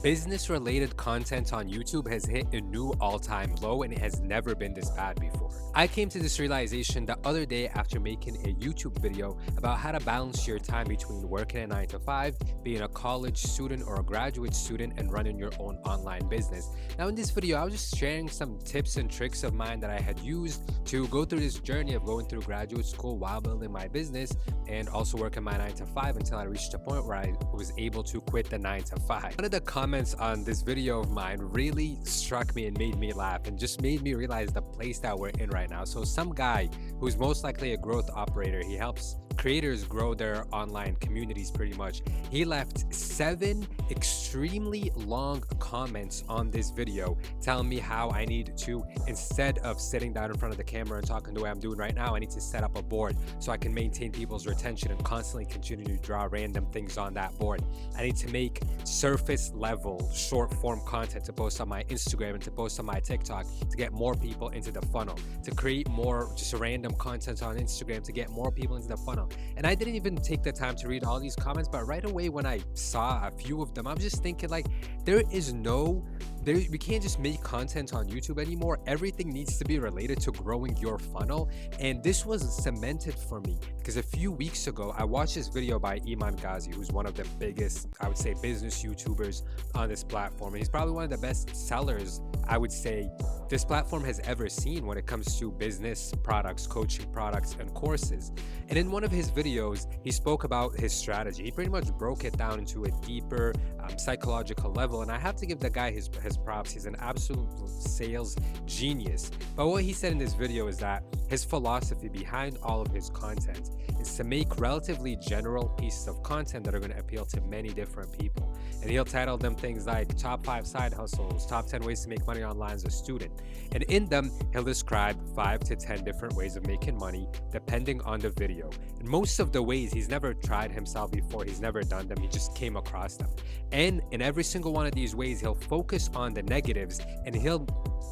Business related content on YouTube has hit a new all-time low and it has never been this bad before. I came to this realization the other day after making a YouTube video about how to balance your time between working a 9 to 5, being a college student or a graduate student, and running your own online business. Now in this video, I was just sharing some tips and tricks of mine that I had used to go through this journey of going through graduate school while building my business and also working my 9 to 5 until I reached a point where I was able to quit the 9 to 5. One of the comments on this video of mine really struck me and made me laugh and just made me realize the place that we're in right now. So some guy who's most likely a growth operator, he helps creators grow their online communities pretty much. He left 7 extremely long comments on this video telling me how I need to, instead of sitting down in front of the camera and talking the way I'm doing right now, I need to set up a board so I can maintain people's retention and constantly continue to draw random things on that board. I need to make surface level short form content to post on my Instagram and to post on my TikTok to get more people into the funnel, to create more just random content on Instagram to get more people into the funnel. And I didn't even take the time to read all these comments, but right away when I saw a few of them, I was just thinking like, we can't just make content on YouTube anymore. Everything needs to be related to growing your funnel. And this was cemented for me because a few weeks ago, I watched this video by Iman Ghazi, who's one of the biggest, I would say, business YouTubers on this platform. And he's probably one of the best sellers, I would say, this platform has ever seen when it comes to business products, coaching products, and courses. And in one of his videos, he spoke about his strategy. He pretty much broke it down into a deeper psychological level. And I have to give the guy his props. He's an absolute sales genius. But what he said in this video is that his philosophy behind all of his content is to make relatively general pieces of content that are going to appeal to many different people. And he'll title them things like top 5 side hustles, top 10 ways to make money online as a student. And in them, he'll describe 5 to 10 different ways of making money depending on the video. And most of the ways he's never tried himself before, he's never done them, he just came across them. And in every single one of these ways, he'll focus on the negatives and he'll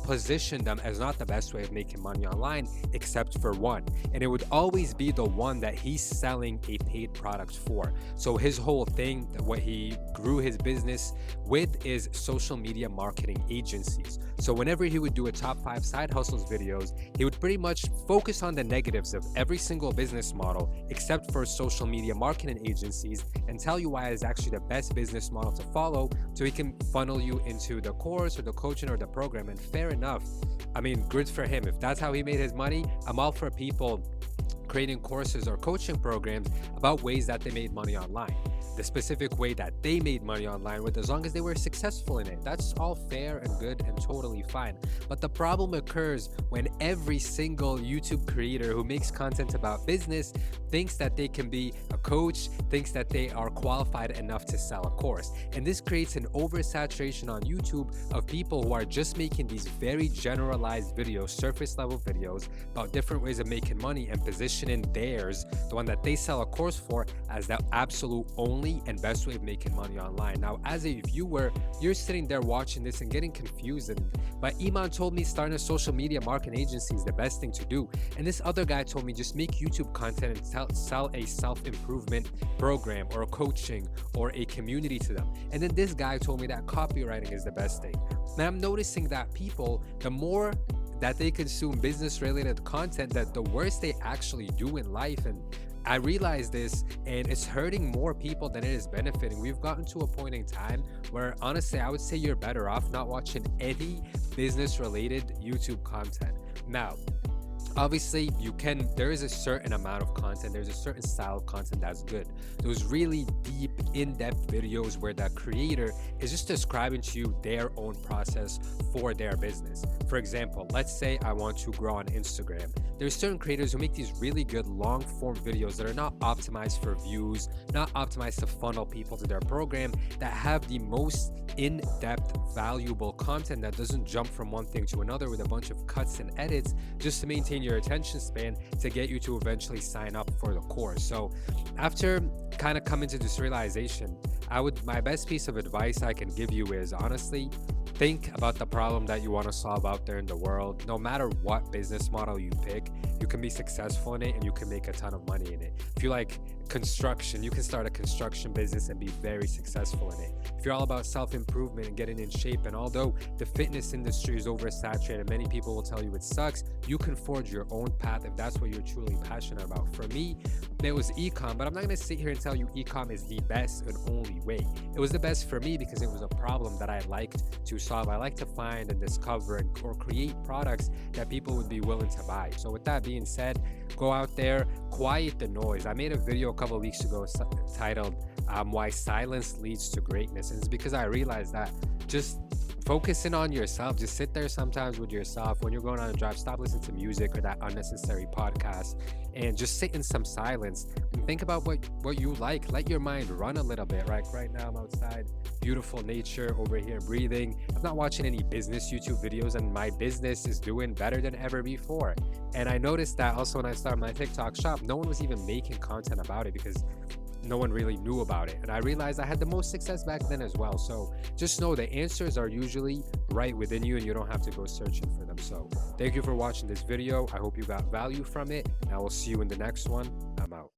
position them as not the best way of making money online except for one, and it would always be the one that he's selling a paid product for. So his whole thing, what he grew his business with, is social media marketing agencies. So whenever he would do a top 5 side hustles videos, he would pretty much focus on the negatives of every single business model except for social media marketing agencies and tell you why it's actually the best business model to follow, so he can funnel you into the course or the coaching or the program. And fair enough, I mean, good for him. If that's how he made his money, I'm all for people creating courses or coaching programs about ways that they made money online. The specific way that they made money online with, as long as they were successful in it, that's all fair and good and totally fine. But the problem occurs when every single YouTube creator who makes content about business thinks that they can be a coach, thinks that they are qualified enough to sell a course. And this creates an oversaturation on YouTube of people who are just making these very generalized videos, surface level videos about different ways of making money and positioning theirs, the one that they sell a course for, as the absolute only and best way of making money online. Now, as a viewer, you're sitting there watching this and getting confused. But Iman told me starting a social media marketing agency is the best thing to do. And this other guy told me just make YouTube content and sell a self-improvement program or a coaching or a community to them. And then this guy told me that copywriting is the best thing. Now I'm noticing that people, the more that they consume business related content, that the worse they actually do in life. And I realize this, and it's hurting more people than it is benefiting. We've gotten to a point in time where honestly, I would say you're better off not watching any business related YouTube content. Now, obviously there is a certain amount of content, there's a certain style of content that's good. Those really deep, in-depth videos where the creator is just describing to you their own process for their business. For example, let's say I want to grow on Instagram. There's certain creators who make these really good long form videos that are not optimized for views, not optimized to funnel people to their program, that have the most in-depth, valuable content that doesn't jump from one thing to another with a bunch of cuts and edits just to maintain your attention span to get you to eventually sign up for the course. So after kind of coming to this realization, my best piece of advice I can give you is honestly think about the problem that you want to solve out there in the world. No matter what business model you pick, you can be successful in it and you can make a ton of money in it. construction. You can start a construction business and be very successful in it. If you're all about self-improvement and getting in shape, and although the fitness industry is oversaturated, many people will tell you it sucks, you can forge your own path if that's what you're truly passionate about. For me, it was ecom, but I'm not going to sit here and tell you ecom is the best and only way. It was the best for me because it was a problem that I liked to solve. I like to find and discover or create products that people would be willing to buy. So with that being said, go out there, quiet the noise. I made a video a couple of weeks ago titled Why Silence Leads to Greatness. And it's because I realized that just focusing on yourself, just sit there sometimes with yourself when you're going on a drive, stop listening to music or that unnecessary podcast, and just sit in some silence and think about what you like. Let your mind run a little bit. Right now I'm outside, beautiful nature over here, breathing. I'm not watching any business YouTube videos, and my business is doing better than ever before. And I noticed that also when I started my TikTok shop, no one was even making content about it because no one really knew about it. And I realized I had the most success back then as well. So just know the answers are usually right within you and you don't have to go searching for them. So thank you for watching this video. I hope you got value from it, and I will see you in the next one.